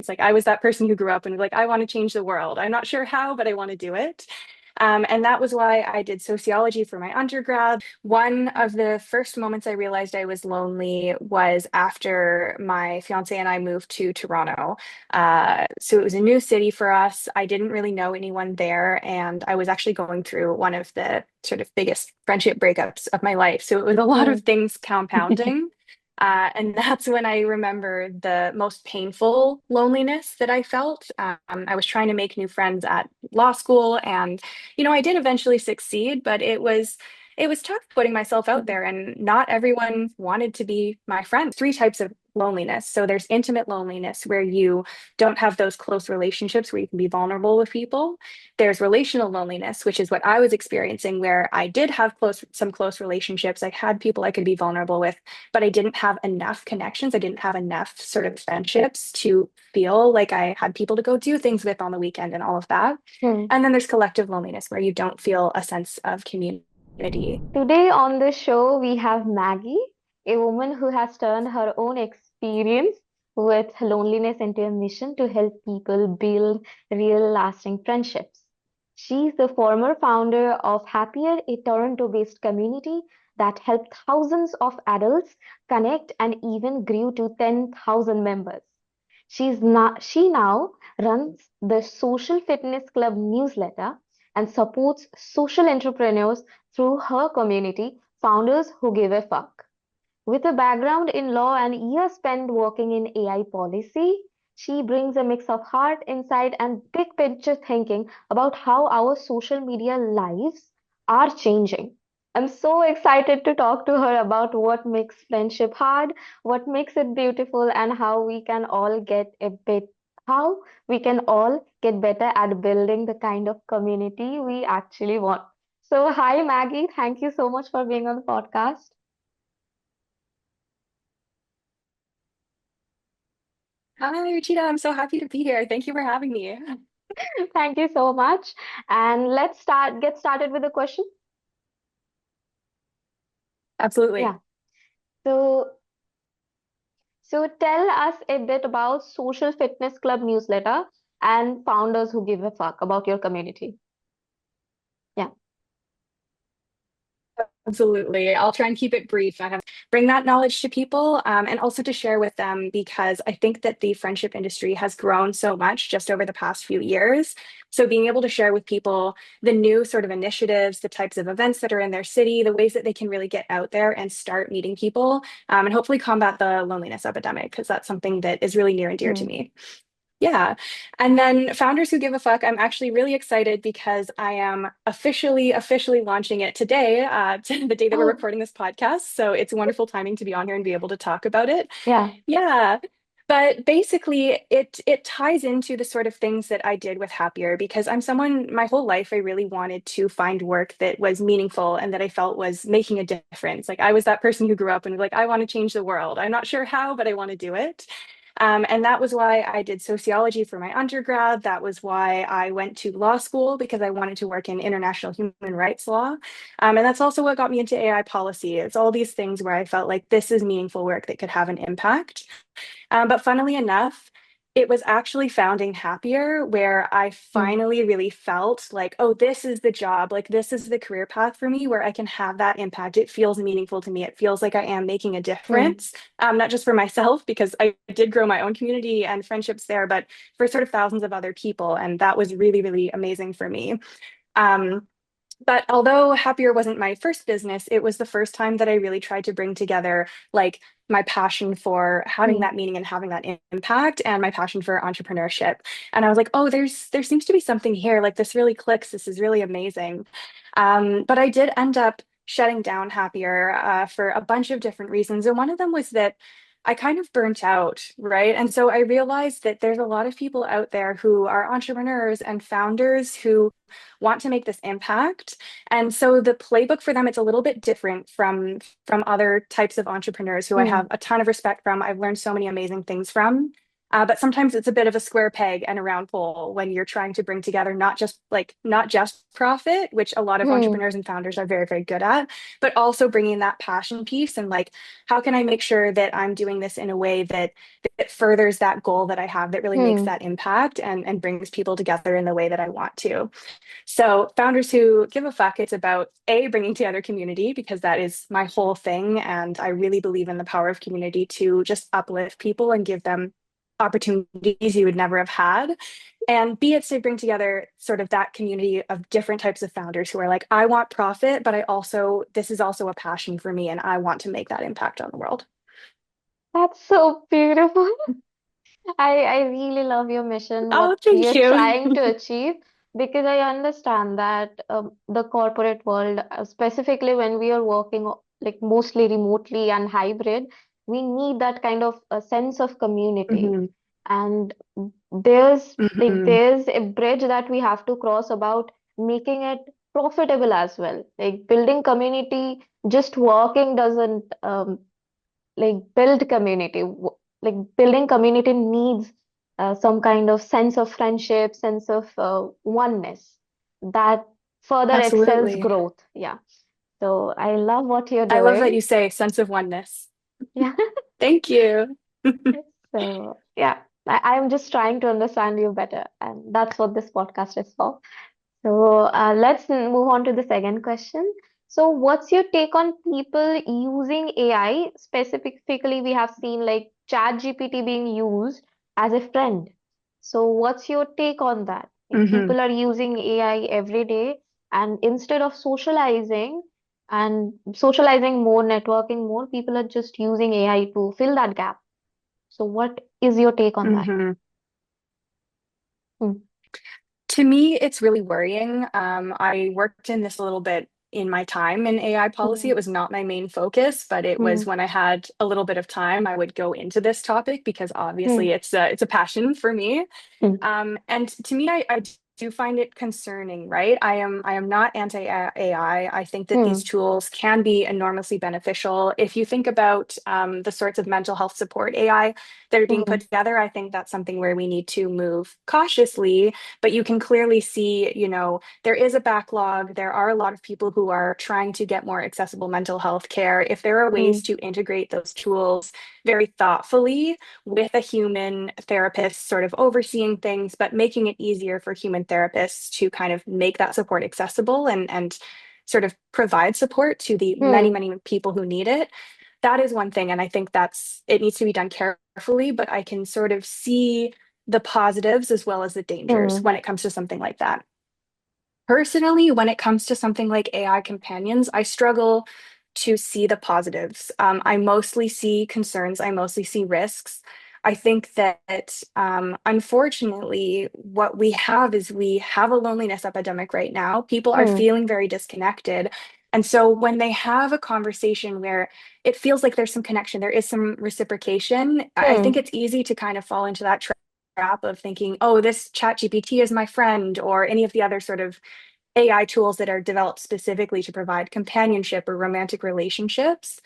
Like I was that person who grew up and was like, I want to change the world. I'm not sure how, but I want to do it. And that was why I did sociology for my undergrad. One of the first moments I realized I was lonely was after my fiance and I moved to Toronto. So it was a new city for us. I didn't really know anyone there, and I was actually going through one of the sort of biggest friendship breakups of my life. So it was a lot of Mm. things compounding. And that's when I remember the most painful loneliness that I felt. I was trying to make new friends at law school, and I did eventually succeed, but it was tough putting myself out there, and not everyone wanted to be my friend. Three types of loneliness. So there's intimate loneliness where you don't have those close relationships where you can be vulnerable with people. There's relational loneliness, which is what I was experiencing, where I did have some close relationships. I had people I could be vulnerable with, but I didn't have enough connections. I didn't have enough sort of friendships to feel like I had people to go do things with on the weekend and all of that. Hmm. And then there's collective loneliness where you don't feel a sense of community. Today on the show, we have Maggie, a woman who has turned her own experience with loneliness into a mission to help people build real lasting friendships. She's the former founder of Happier, a Toronto-based community that helped thousands of adults connect and even grew to 10,000 members. She now runs the Social Fitness Club newsletter and supports social entrepreneurs through her community, Founders Who Give a Fuck. With a background in law and years spent working in AI policy, she brings a mix of heart, insight, and big picture thinking about how our social media lives are changing. I'm so excited to talk to her about what makes friendship hard, what makes it beautiful, and how we can all get better at building the kind of community we actually want. So, hi Maggie, thank you so much for being on the podcast. Hi, Richita. I'm so happy to be here. Thank you for having me. Thank you so much. And get started with the question. Absolutely. Yeah. So, so tell us a bit about Social Fitness Club newsletter and Founders Who Give a Fuck about your community. Yeah. Absolutely. I'll try and keep it brief. I have bring that knowledge to people, and also to share with them, because I think that the friendship industry has grown so much just over the past few years. So being able to share with people the new sort of initiatives, the types of events that are in their city, the ways that they can really get out there and start meeting people, and hopefully combat the loneliness epidemic, because that's something that is really near and dear to Hmm. me. Yeah. And then Founders Who Give a Fuck, I'm actually really excited because I am officially launching it today, the day that we're Oh, recording this podcast. So it's wonderful timing to be on here and be able to talk about it. yeah. Yeah. But basically, it ties into the sort of things that I did with Happier, because I'm someone my whole life I really wanted to find work that was meaningful and that I felt was making a difference. Like I was that person who grew up and was like, I want to change the world. I'm not sure how, but I want to do it. And that was why I did sociology for my undergrad. That was why I went to law school, because I wanted to work in international human rights law. And that's also what got me into AI policy. It's all these things where I felt like this is meaningful work that could have an impact. But funnily enough, it was actually founding Happier where I Hmm. finally really felt like, oh, this is the job. Like, this is the career path for me where I can have that impact. It feels meaningful to me. It feels like I am making a Hmm. difference, not just for myself, because I did grow my own community and friendships there, but for sort of thousands of other people. And that was really, really amazing for me. Um, but although Happier wasn't my first business, it was the first time that I really tried to bring together like my passion for having Hmm. that meaning and having that impact, and my passion for entrepreneurship. And I was like, oh, there seems to be something here. Like this really clicks. This is really amazing. But I did end up shutting down Happier for a bunch of different reasons. And one of them was that I kind of burnt out, right? And so I realized that there's a lot of people out there who are entrepreneurs and founders who want to make this impact. And so the playbook for them, it's a little bit different from other types of entrepreneurs who I have Hmm. a ton of respect from. I've learned so many amazing things from. But sometimes it's a bit of a square peg and a round hole when you're trying to bring together not just profit, which a lot of Hmm. entrepreneurs and founders are very, very good at, but also bringing that passion piece and like, how can I make sure that I'm doing this in a way that furthers that goal that I have, that really makes Hmm. that impact and brings people together in the way that I want to. So founders who give a fuck, it's about A, bringing together community, because that is my whole thing. And I really believe in the power of community to just uplift people and give them opportunities you would never have had. And B, it's to bring together sort of that community of different types of founders who are like, I want profit, but this is also a passion for me and I want to make that impact on the world. That's so beautiful. I really love your mission, what Oh, thank you're you. trying to achieve, because I understand that the corporate world, specifically when we are working like mostly remotely and hybrid, we need that kind of a sense of community. Hmm. And Hmm. there's a bridge that we have to cross about making it profitable as well. Like building community, just working doesn't build community. Like building community needs some kind of sense of friendship, sense of oneness that further excels Absolutely. growth. Yeah. So I love what you're I love that doing. you say sense of oneness. Yeah. Thank you. So yeah, I'm just trying to understand you better, and that's what this podcast is for. So let's move on to the second question. So, what's your take on people using AI? Specifically, we have seen like ChatGPT being used as a friend. So, what's your take on that? Like, Hmm. people are using AI every day, and instead of socializing more, networking more, people are just using AI to fill that gap. So, what is your take on that? Hmm. Hmm. To me, it's really worrying. I worked in this a little bit in my time in AI policy. Hmm. It was not my main focus, but it Hmm. was when I had a little bit of time, I would go into this topic because Hmm. obviously it's a passion for me. And to me, I do find it concerning, right? I am not anti-AI. I think that Hmm. these tools can be enormously beneficial. If you think about the sorts of mental health support AI that are being Hmm. put together, I think that's something where we need to move cautiously. But you can clearly see, there is a backlog. There are a lot of people who are trying to get more accessible mental health care. If there are Hmm. ways to integrate those tools very thoughtfully with a human therapist sort of overseeing things, but making it easier for human therapists to kind of make that support accessible and sort of provide support to the many, Hmm. many people who need it. That is one thing. And I think it needs to be done carefully, but I can sort of see the positives as well as the dangers Hmm. when it comes to something like that. Personally, when it comes to something like AI companions, I struggle to see the positives. I mostly see concerns, I mostly see risks. I think that unfortunately, what we have is we have a loneliness epidemic right now. People are Hmm. feeling very disconnected. And so when they have a conversation where it feels like there's some connection, there is some reciprocation, I think Hmm. it's easy to kind of fall into that trap of thinking, oh, this chat GPT is my friend, or any of the other sort of AI tools that are developed specifically to provide companionship or romantic relationships.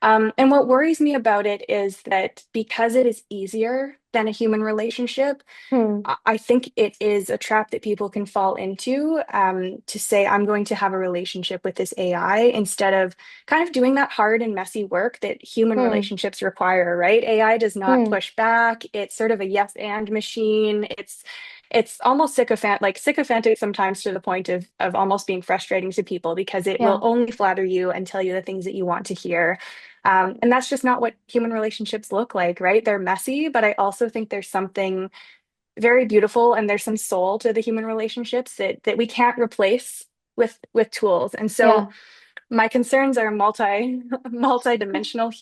And what worries me about it is that because it is easier than a human relationship, Hmm. I think it is a trap that people can fall into, to say, I'm going to have a relationship with this AI instead of kind of doing that hard and messy work that human Hmm. relationships require, right? AI does not Hmm. push back. It's sort of a yes and machine. It's almost sycophantic sometimes to the point of almost being frustrating to people because it will Yeah. only flatter you and tell you the things that you want to hear. And that's just not what human relationships look like, right? They're messy, but I also think there's something very beautiful and there's some soul to the human relationships that we can't replace with tools. And so Yeah. my concerns are multi-dimensional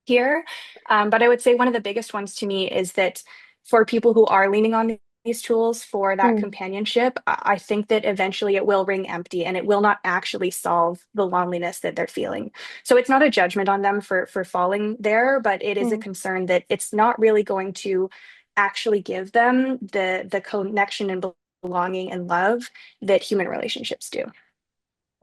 here. But I would say one of the biggest ones to me is that for people who are leaning on these tools for that Hmm. companionship, I think that eventually it will ring empty and it will not actually solve the loneliness that they're feeling. So it's not a judgment on them for falling there, but it is a Hmm. concern that it's not really going to actually give them the connection and belonging and love that human relationships do.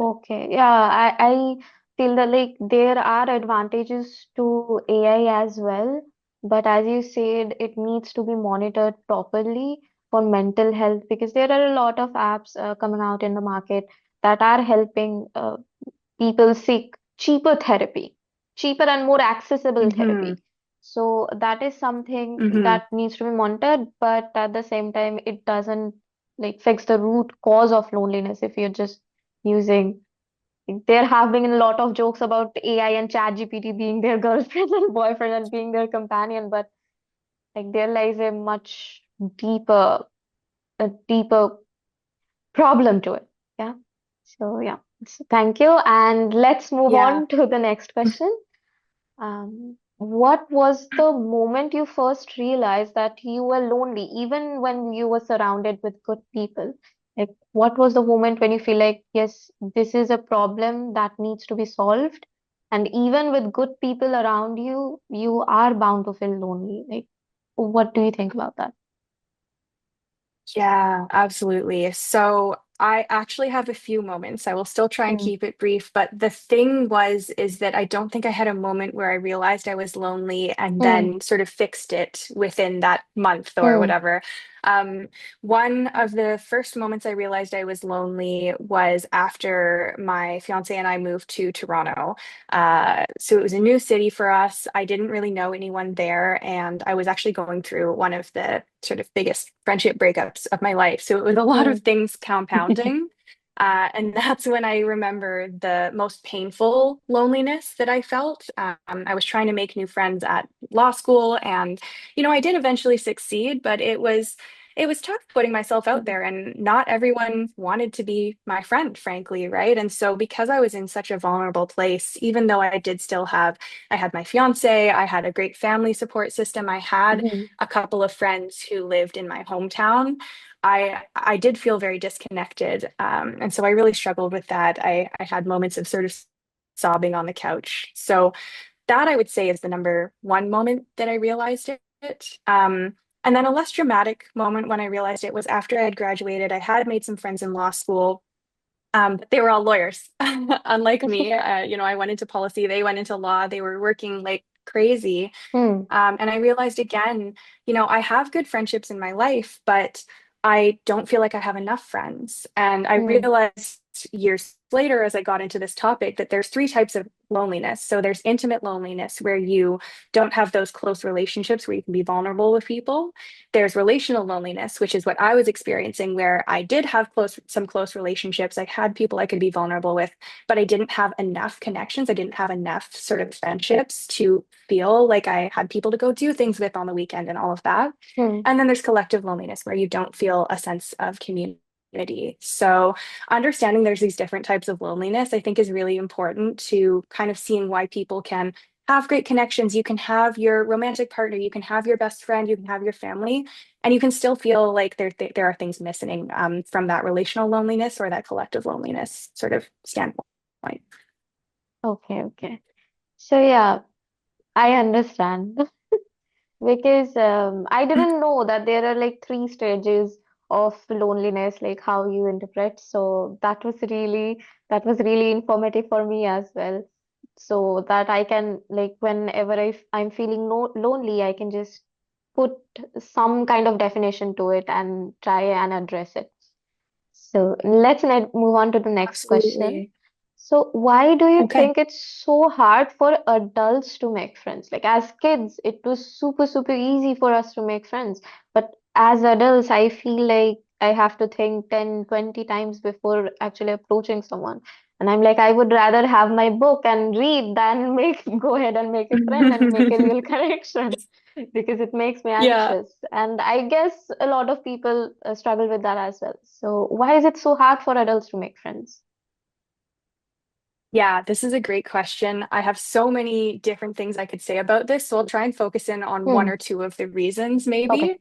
Okay. Yeah. I feel that like there are advantages to AI as well. But as you said, it needs to be monitored properly for mental health because there are a lot of apps coming out in the market that are helping people seek cheaper therapy, cheaper and more accessible Hmm. therapy. So that is something Hmm. that needs to be monitored, but at the same time, it doesn't like fix the root cause of loneliness if you're just using. There have been a lot of jokes about AI and ChatGPT being their girlfriend and boyfriend and being their companion, but like there lies a much deeper, a deeper problem to it. Yeah. So yeah. So thank you. And let's move Yeah. on to the next question. What was the moment you first realized that you were lonely, even when you were surrounded with good people? Like, what was the moment when you feel like, yes, this is a problem that needs to be solved? And even with good people around you, you are bound to feel lonely. Like, what do you think about that? Yeah, absolutely. So I actually have a few moments. I will still try and Mm, keep it brief, but the thing is that I don't think I had a moment where I realized I was lonely and mm, then sort of fixed it within that month or mm, whatever. Um, One of the first moments I realized I was lonely was after my fiance and I moved to Toronto. So it was a new city for us. I didn't really know anyone there, and I was actually going through one of the sort of biggest friendship breakups of my life. So it was a lot of mm, things compounding. And that's when I remember the most painful loneliness that I felt. I was trying to make new friends at law school, and I did eventually succeed, but it was tough putting myself out mm, there, and not everyone wanted to be my friend, frankly, right? And so because I was in such a vulnerable place, even though I had my fiance, I had a great family support system, I had mm, a couple of friends who lived in my hometown. I did feel very disconnected, and so I really struggled with that. I had moments of sort of sobbing on the couch. So that I would say is the number one moment that I realized it. And then a less dramatic moment when I realized it was after I had graduated. I had made some friends in law school, but they were all lawyers. Unlike me, I went into policy, they went into law, they were working like crazy. mm, And I realized again, I have good friendships in my life, but I don't feel like I have enough friends. And I mm, realized years later, as I got into this topic, that there's three types of loneliness. So there's intimate loneliness, where you don't have those close relationships where you can be vulnerable with people. There's relational loneliness, which is what I was experiencing, where I did have some close relationships. I had people I could be vulnerable with, but I didn't have enough connections. I didn't have enough sort of friendships to feel like I had people to go do things with on the weekend and all of that. mm. And then there's collective loneliness, where you don't feel a sense of community. So understanding there's these different types of loneliness, I think, is really important to kind of seeing why people can have great connections. You can have your romantic partner, you can have your best friend, you can have your family, and you can still feel like there are things missing, from that relational loneliness or that collective loneliness sort of standpoint. Okay, okay. So yeah, I understand. Because I didn't know that there are like three stages of loneliness, like how you interpret. So that was really informative for me as well. So that I can like whenever I'm feeling lonely, I can just put some kind of definition to it and try and address it. So let's move on to the next question. Absolutely. So why do you Okay. think it's so hard for adults to make friends? Like as kids, it was super, super easy for us to make friends. But as adults, I feel like I have to think 10, 20 times before actually approaching someone. And I'm like, I would rather have my book and read than go ahead and make a friend and make a real connection because it makes me Yeah. anxious. And I guess a lot of people struggle with that as well. So why is it so hard for adults to make friends? Yeah, this is a great question. I have so many different things I could say about this, so I'll try and focus in on one Hmm. or two of the reasons, Okay. maybe.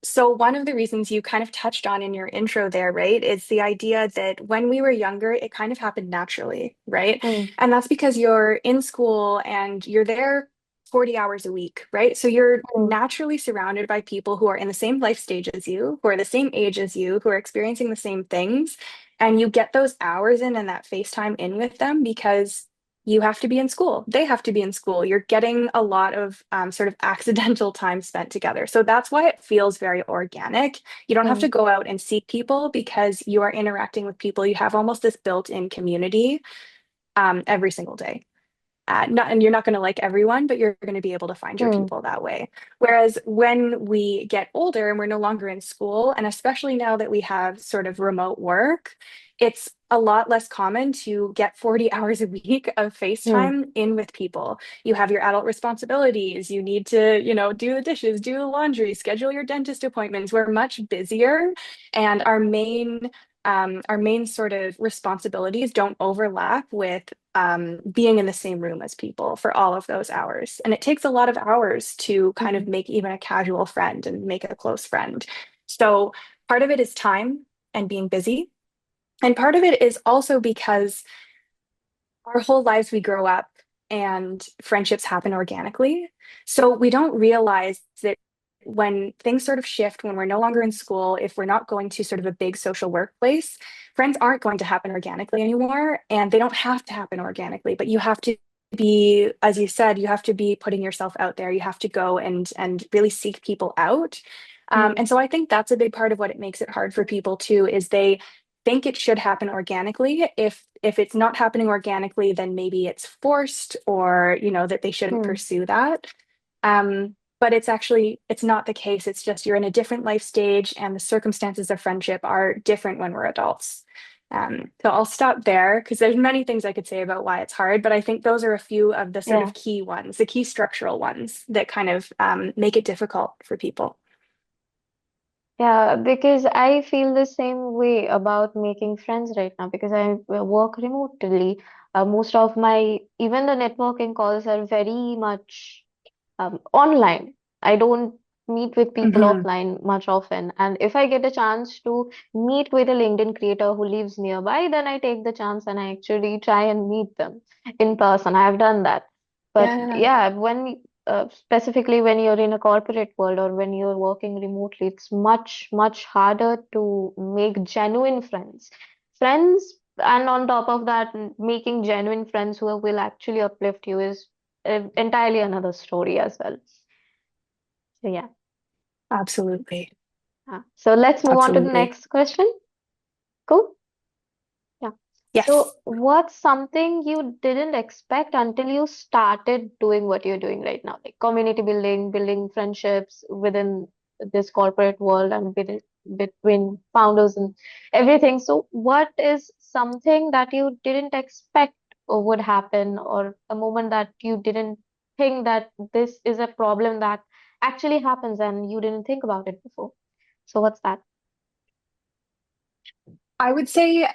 So one of the reasons you kind of touched on in your intro there, right, is the idea that when we were younger, it kind of happened naturally, right? Hmm. And that's because you're in school and you're there 40 hours a week, right? So you're Hmm. naturally surrounded by people who are in the same life stage as you, who are the same age as you, who are experiencing the same things. And you get those hours in and that face time in with them because you have to be in school. They have to be in school. You're getting a lot of sort of accidental time spent together. So that's why it feels very organic. You don't have to Mm, go out and seek people because you are interacting with people. You have almost this built-in community every single day. Not, and you're not going to like everyone, but you're going to be able to find your mm, people that way. Whereas when we get older and we're no longer in school, and especially now that we have sort of remote work, it's a lot less common to get 40 hours a week of mm, FaceTime in with people. You have your adult responsibilities. You need to, do the dishes, do the laundry, schedule your dentist appointments. We're much busier, and our main sort of responsibilities don't overlap with being in the same room as people for all of those hours. And it takes a lot of hours to kind of mm, make even a casual friend and make a close friend. So part of it is time and being busy. And part of it is also because our whole lives we grow up and friendships happen organically. So we don't realize that when things sort of shift, when we're no longer in school, if we're not going to sort of a big social workplace, friends aren't going to happen organically anymore. And they don't have to happen organically, but you have to be, as you said, you have to be putting yourself out there. You have to go and really seek people out. mm, And so I think that's a big part of what it makes it hard for people too, is they think it should happen organically. If it's not happening organically, then maybe it's forced, or that they shouldn't mm. pursue that. But it's not the case. It's just you're in a different life stage, and the circumstances of friendship are different when we're adults. So I'll stop there because there's many things I could say about why it's hard, but I think those are a few of the sort Yeah. of key ones, the key structural ones that kind of make it difficult for people. Yeah, because I feel the same way about making friends right now because I work remotely. Most of my, even the networking calls are very much online. I don't meet with people Hmm. offline much often. And if I get a chance to meet with a LinkedIn creator who lives nearby, then I take the chance and I actually try and meet them in person. I have done that. But Yeah, yeah, specifically when you're in a corporate world or when you're working remotely, it's much, much harder to make genuine friends. Friends, and on top of that, making genuine friends who will actually uplift you is entirely another story as well. So yeah. absolutely. So let's move on to the Absolutely. next question. Cool. Yeah. So Yes. what's something you didn't expect until you started doing what you're doing right now, like community building, building friendships within this corporate world and between founders and everything. So what is something that you didn't expect would happen, or a moment that you didn't think that this is a problem that actually happens and you didn't think about it before? So what's that? I would say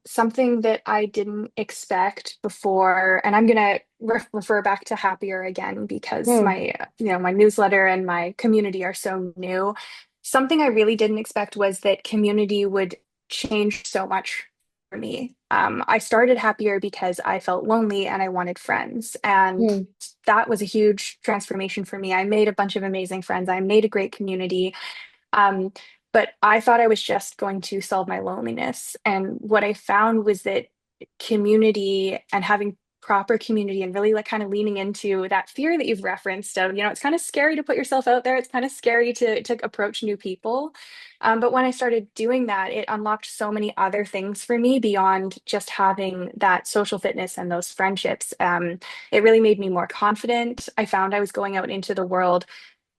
something that I didn't expect before, and I'm gonna refer back to Happier again because Hmm. my newsletter and my community are so new. Something I really didn't expect was that community would change so much for me. I started Happier because I felt lonely and I wanted friends, and Hmm. that was a huge transformation for me. I made a bunch of amazing friends. I made a great community. Um, but I thought I was just going to solve my loneliness. And what I found was that community and having proper community and really like kind of leaning into that fear that you've referenced of, it's kind of scary to put yourself out there. It's kind of scary to approach new people. But when I started doing that, it unlocked so many other things for me beyond just having that social fitness and those friendships. It really made me more confident. I found I was going out into the world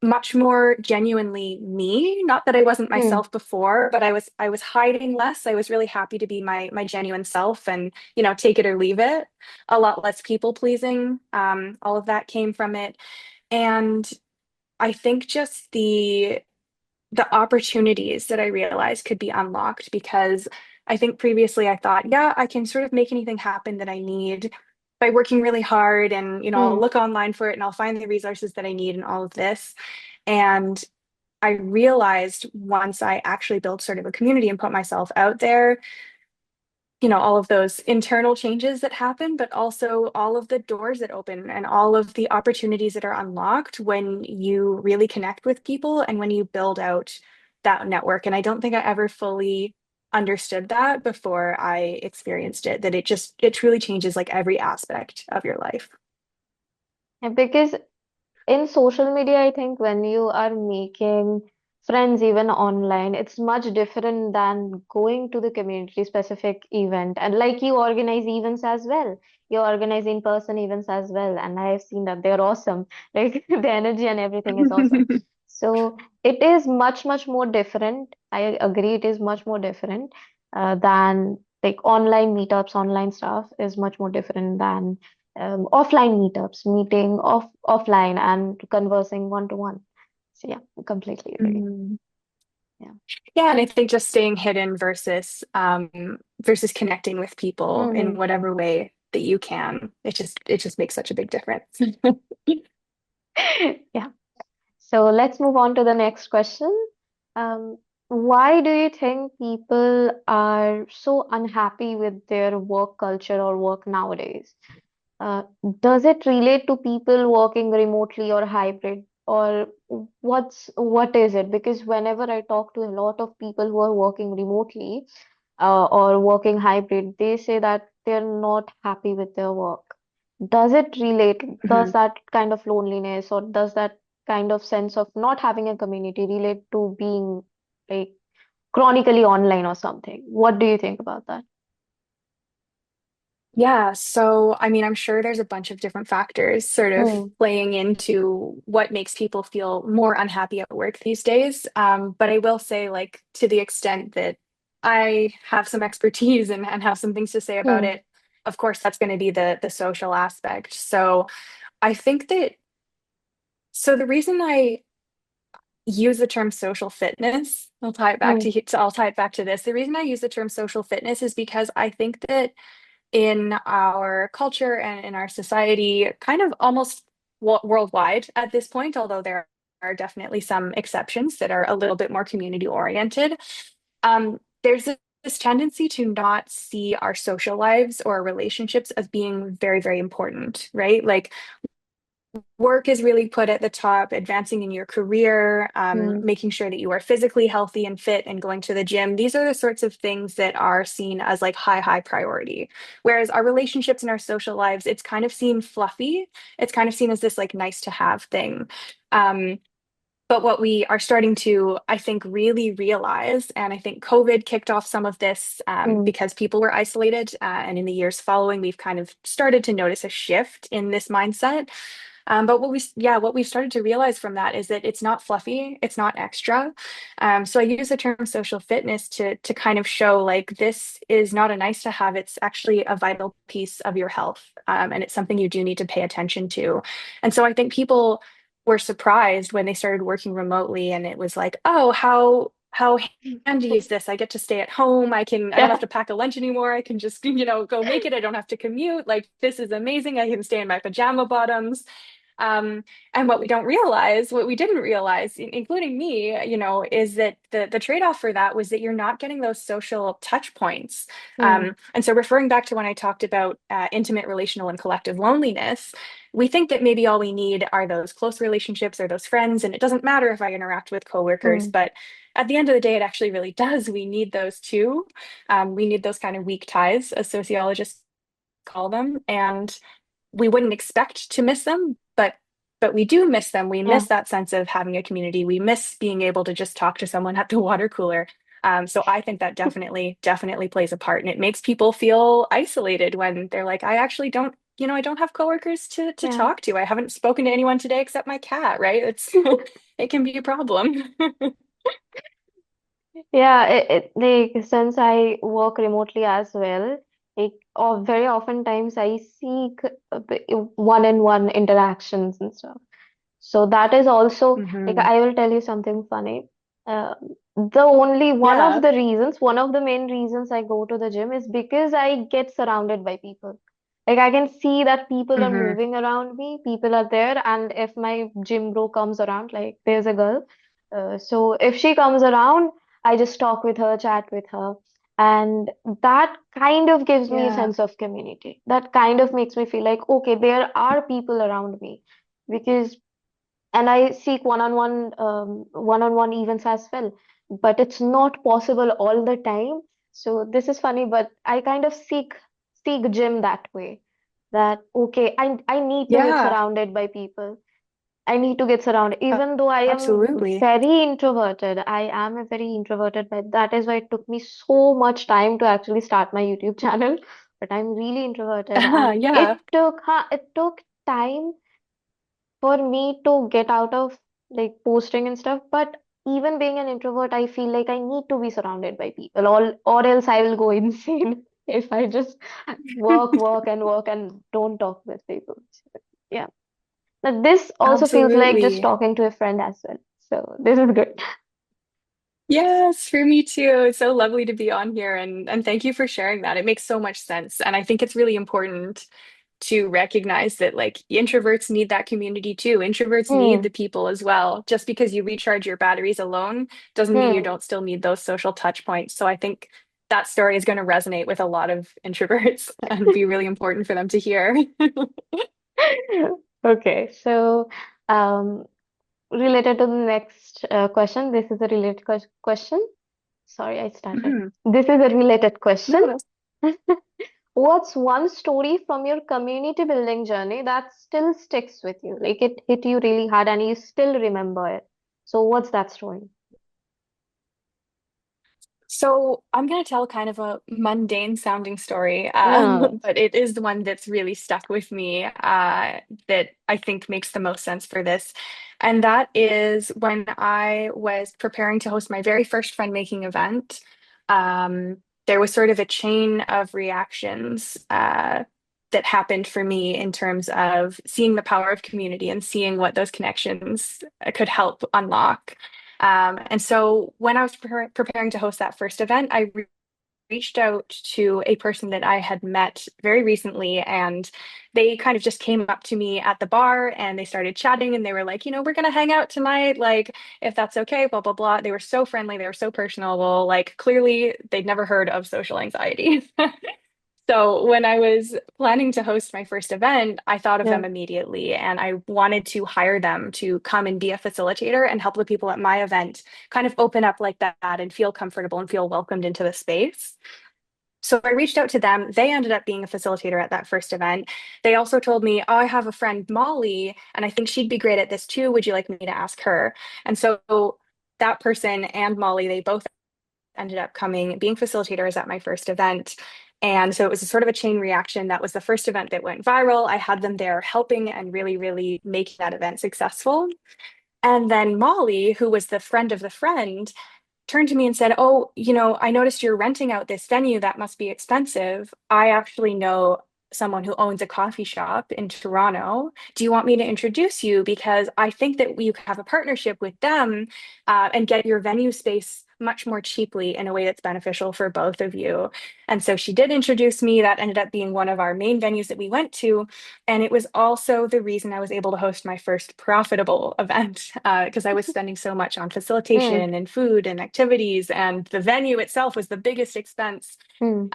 much more genuinely me. Not that I wasn't Hmm. myself before, but I was hiding less. I was really happy to be my genuine self and, take it or leave it. A lot less people pleasing. All of that came from it. And I think just the opportunities that I realized could be unlocked because I think previously I thought, yeah, I can sort of make anything happen that I need by working really hard, and I'll Hmm. look online for it and I'll find the resources that I need and all of this. And I realized once I actually built sort of a community and put myself out there, all of those internal changes that happen, but also all of the doors that open and all of the opportunities that are unlocked when you really connect with people and when you build out that network. And I don't think I ever fully understood that before I experienced it, that it truly changes like every aspect of your life. And because in social media, I think when you are making friends even online, it's much different than going to the community specific event. And like you organize events as well, you organize in-person events as well. And I have seen that they're awesome. Like the energy and everything is awesome. So it is much, much more different. I agree, it is much more different than like online meetups, online stuff is much more different than offline meetups, meeting offline and conversing one to one. So yeah, completely agree. Mhm. Yeah. Yeah, and I think just staying hidden versus connecting with people in Hmm. whatever way that you can, it just makes such a big difference. Yeah. So let's move on to the next question. Um, why do you think people are so unhappy with their work culture or work nowadays? Uh, does it relate to people working remotely or hybrid, or what is it? Because whenever I talk to a lot of people who are working remotely, or working hybrid, they say that they're not happy with their work. Does it relate? Does Mhm. that kind of loneliness or does that kind of sense of not having a community relate to being like chronically online or something? What do you think about that? Yeah, so I mean, I'm sure there's a bunch of different factors sort of Mm, playing into what makes people feel more unhappy at work these days. But I will say, like, to the extent that I have some expertise and have some things to say about mm, it, of course, that's going to be the social aspect. So I think that so the reason I use the term social fitness, mm, I'll tie it back to this. The reason I use the term social fitness is because I think that in our culture and in our society, kind of almost worldwide at this point, although there are definitely some exceptions that are a little bit more community oriented. There's this tendency to not see our social lives or our relationships as being very, very important, right? Like work is really put at the top, advancing in your career, mm, making sure that you are physically healthy and fit and going to the gym. These are the sorts of things that are seen as like high, high priority. Whereas our relationships and our social lives, it's kind of seen fluffy. It's kind of seen as this like nice to have thing. Um, but what we are starting to, I think, really realize, and I think COVID kicked off some of this mm, because people were isolated. And in the years following, we've kind of started to notice a shift in this mindset. But what we've started to realize from that is that it's not fluffy, it's not extra. So I use the term social fitness to kind of show like this is not a nice to have, it's actually a vital piece of your health. And it's something you do need to pay attention to. And so I think people were surprised when they started working remotely and it was like, oh, how handy is this? I get to stay at home. I don't have yeah. to pack a lunch anymore. I can just, go make it. I don't have to commute. Like this is amazing. I can stay in my pajama bottoms. Um, and what we didn't realize, including me, is that the trade-off for that was that you're not getting those social touch points. Mm, And so referring back to when I talked about intimate, relational, and collective loneliness, we think that maybe all we need are those close relationships or those friends, and it doesn't matter if I interact with coworkers, mm, but at the end of the day, it actually really does. We need those too. We need those kind of weak ties, as sociologists call them, and we wouldn't expect to miss them, but we do miss them. We yeah. miss that sense of having a community. We miss being able to just talk to someone at the water cooler. So I think that definitely plays a part, and it makes people feel isolated when they're like, I actually don't, I don't have coworkers to Yeah. talk to. I haven't spoken to anyone today except my cat, right? It's it can be a problem. Yeah, like since I work remotely as well, like very often times I seek one-on-one interactions and stuff. So that is also like Hmm. I will tell you something funny. Uh, the only Yeah. one of the main reasons I go to the gym is because I get surrounded by people. Like I can see that people are Hmm. moving around me, people are there, and if my gym bro comes around, like there's a girl, so if she comes around, I just talk with her, chat with her, and that kind of gives me a Yeah. sense of community. That kind of makes me feel like, okay, there are people around me because and I seek one-on-one events as well. But it's not possible all the time So this is funny, but I kind of seek gym that way. That okay, I need to get Yeah, surrounded by people. I need to get surrounded. Even though I am absolutely. very introverted, I am a very introverted, but that is why it took me so much time to actually start my YouTube channel. But I'm really introverted, and Yeah, it took time for me to get out of like posting and stuff. But even being an introvert, I feel like I need to be surrounded by people, or else I will go insane if I just work and don't talk with people. Yeah. But this also feels like just absolutely. talking to a friend as well. So this is good. Yes, for me too. It's so lovely to be on here and thank you for sharing that. It makes so much sense. And I think it's really important to recognize that like introverts need that community too. Introverts need Hmm. the people as well. Just because you recharge your batteries alone doesn't mean you Hmm. don't still need those social touch points. So I think that story is going to resonate with a lot of introverts and be really important for them to hear. Okay, so um, related to the next question, this is a related question. Sorry, I started. Mhm. This is a related question. No, What's one story from your community building journey that still sticks with you? Like it hit you really hard and you still remember it. So what's that story? so I'm going to tell kind of a mundane sounding story, No. but it is the one that's really stuck with me that I think makes the most sense for this. And that is when I was preparing to host my very first friend making event. Um, there was sort of a chain of reactions that happened for me in terms of seeing the power of community and seeing what those connections could help unlock. And so when I was preparing to host that first event, I reached out to a person that I had met very recently, and they kind of just came up to me at the bar and they started chatting and they were like, we're gonna hang out tonight, like if that's okay, blah blah blah. They were so friendly, they were so personable, like clearly they'd never heard of social anxiety. So when I was planning to host my first event, I thought of Yeah. them immediately and I wanted to hire them to come and be a facilitator and help the people at my event kind of open up like that and feel comfortable and feel welcomed into the space. So I reached out to them. They ended up being a facilitator at that first event. They also told me, oh, I have a friend, Molly, and I think she'd be great at this too. Would you like me to ask her? And so that person and Molly, they both ended up coming, being facilitators at my first event. And so it was a sort of a chain reaction. That was the first event that went viral. I had them there helping and really, really making that event successful. And then Molly, who was the friend of the friend, turned to me and said, oh, I noticed you're renting out this venue. That must be expensive. I actually know someone who owns a coffee shop in Toronto. Do you want me to introduce you? Because I think that you have a partnership with them and get your venue space much more cheaply in a way that's beneficial for both of you. And so she did introduce me. That ended up being one of our main venues that we went to. And it was also the reason I was able to host my first profitable event because I was spending so much on Hmm. facilitation and food and activities, and the venue itself was the biggest expense. Hmm.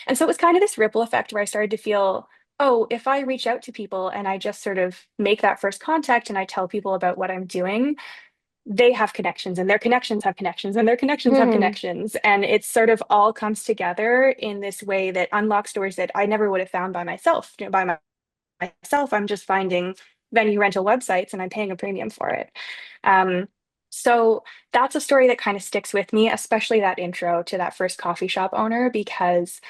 And so it was kind of this ripple effect where I started to feel, oh, if I reach out to people and I just sort of make that first contact and I tell people about what I'm doing, they have connections and their connections have connections and their connections have Hmm. connections. And it sort of all comes together in this way that unlocks doors that I never would have found by myself. By myself, I'm just finding venue rental websites and I'm paying a premium for it. Um, so that's a story that kind of sticks with me, especially that intro to that first coffee shop owner, because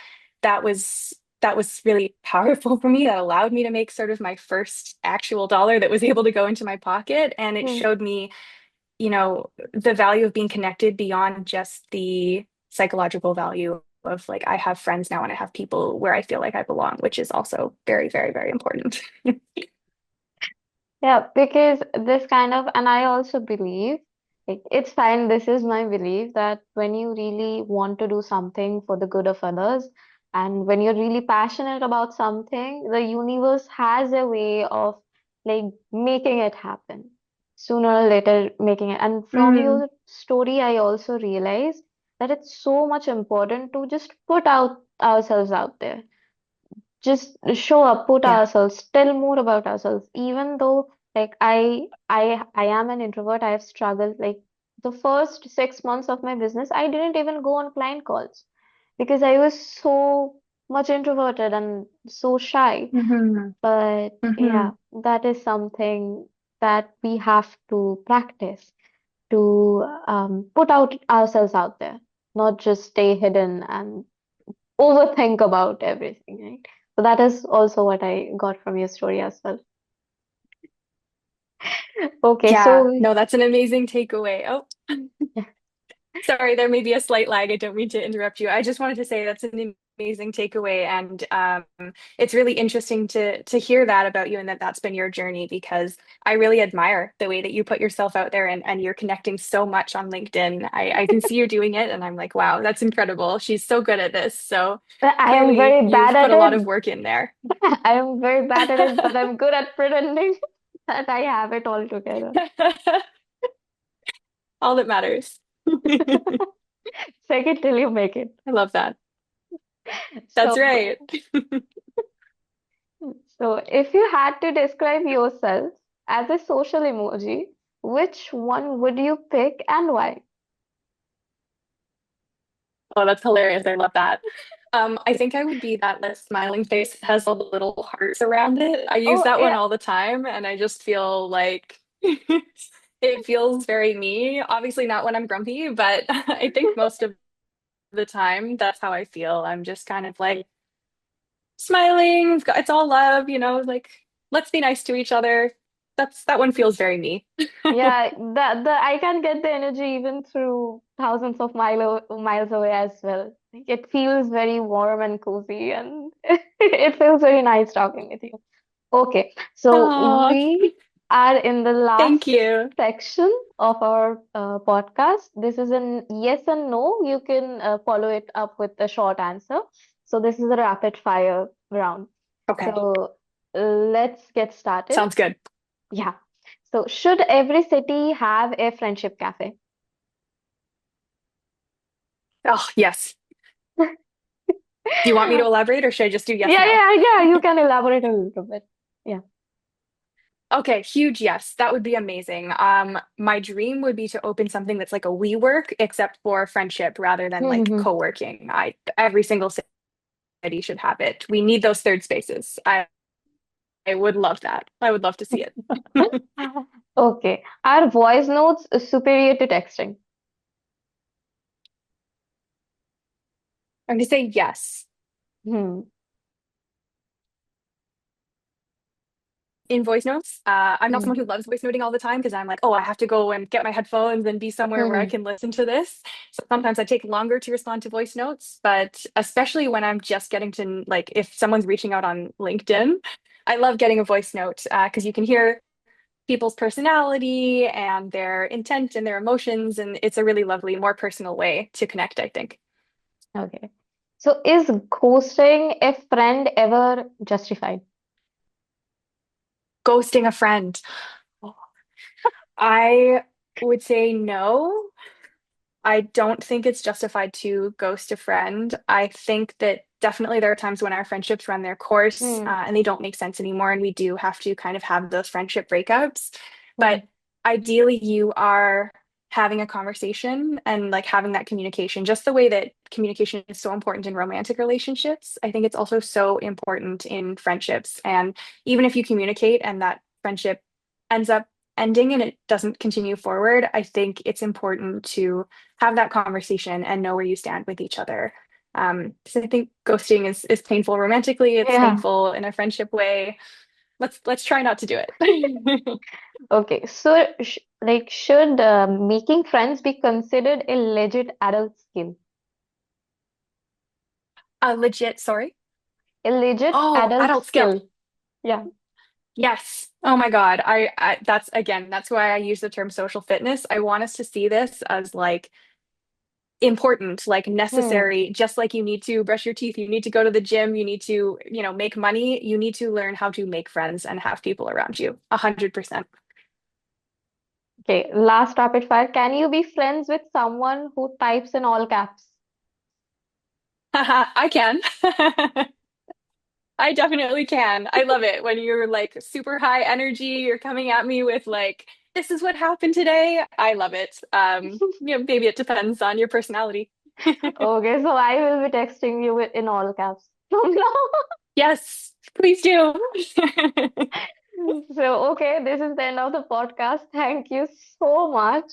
that was that was really powerful for me. That allowed me to make sort of my first actual dollar that was able to go into my pocket. And it Hmm. showed me, the value of being connected beyond just the psychological value of like I have friends now and I have people where I feel like I belong, which is also very, very, very important. Yeah, because this kind of, and I also believe, like, it's fine. This is my belief that when you really want to do something for the good of others, and when you're really passionate about something, the universe has a way of like making it happen sooner or later, making it. And from Mm, your story, I also realized that it's so much important to just put out ourselves out there, just show up, put yeah. ourselves, tell more about ourselves. Even though like I am an introvert, I have struggled. Like the first 6 months of my business, I didn't even go on client calls. because I was so much introverted and so shy. Hmm. But Hmm. yeah, that is something that we have to practice to put out ourselves out there, not just stay hidden and overthink about everything, right? So that is also what I got from your story as well. Okay, Yeah, so no, that's an amazing takeaway. Oh, yeah, sorry, there may be a slight lag. I don't mean to interrupt you. I just wanted to say that's an amazing takeaway, and it's really interesting to hear that about you and that that's been your journey because I really admire the way that you put yourself out there and you're connecting so much on LinkedIn. I can see you doing it, and I'm like, wow, that's incredible. She's so good at this. So I am clearly, very bad you've at put a lot of it. work in there. I am very bad at it, but I'm good at pretending that I have it all together. All that matters. I Fake it till you make it. love that. That's So, right. so if you had to describe yourself as a social emoji, which one would you pick and why? Oh, that's hilarious. I love that. I think I would be that list smiling face that has all the little hearts around it. I use Oh, that one yeah, all the time, and I just feel like it feels very me. Obviously, not when I'm grumpy, but I think most of the time that's how I feel. I'm just kind of like smiling. It's all love, like let's be nice to each other. That one feels very me. yeah, the I can get the energy even through thousands of miles away as well. Like, it feels very warm and cozy, and it feels very nice talking with you. Okay, so Oh, we are in the thank last you. section of our podcast. This is an yes and no. You can follow it up with a short answer. So this is a rapid fire round. Okay, So let's get started. sounds good. Yeah. So should every city have a friendship cafe? Oh, yes. Do you want me to elaborate or should I just do yes, Yeah, no? yeah, yeah. You can elaborate a little bit. Yeah. Okay, huge yes. That would be amazing. My dream would be to open something that's like a WeWork, except for friendship rather than like co-working. Every single city should have it. We need those third spaces. I would love that. I would love to see it. Okay. Are voice notes superior to texting? I'm gonna say yes. Hmm. In voice notes. I'm not Hmm. someone who loves voice noting all the time because I'm like, oh, I have to go and get my headphones and be somewhere where I Hmm. can listen to this. So sometimes I take longer to respond to voice notes, but especially when I'm just getting to like if someone's reaching out on LinkedIn, I love getting a voice note because you can hear people's personality and their intent and their emotions, and it's a really lovely, more personal way to connect, I think. Okay. So is ghosting a friend ever justified? Ghosting a friend. I would say no. I don't think it's justified to ghost a friend. I think that definitely there are times when our friendships run their course Hmm. and they don't make sense anymore, and we do have to kind of have those friendship breakups. Hmm. But ideally, you are having a conversation and like having that communication, just the way that communication is so important in romantic relationships. I think it's also so important in friendships. And even if you communicate and that friendship ends up ending and it doesn't continue forward, I think it's important to have that conversation and know where you stand with each other. So I think ghosting is painful romantically, it's Yeah. painful in a friendship way. Let's try not to do it. Okay. So like should making friends be considered a legit adult skill? Legit, sorry. A legit Oh, adult adult skill. skill. Yeah. Yes. Oh my God. That's again, that's why I use the term social fitness. I want us to see this as like important, like Hmm. necessary, just like you need to brush your teeth, you need to go to the gym, you need to, make money, you need to learn how to make friends and have people around you. 100%. Okay. Last rapid fire. Can you be friends with someone who types in all caps? I can. I definitely can. I love it when you're like super high energy, you're coming at me with like, this is what happened today. I love it. Maybe it depends on your personality. Okay, so I will be texting you in all caps from now. Yes, please do. So, okay, this is the end of the podcast. Thank you so much.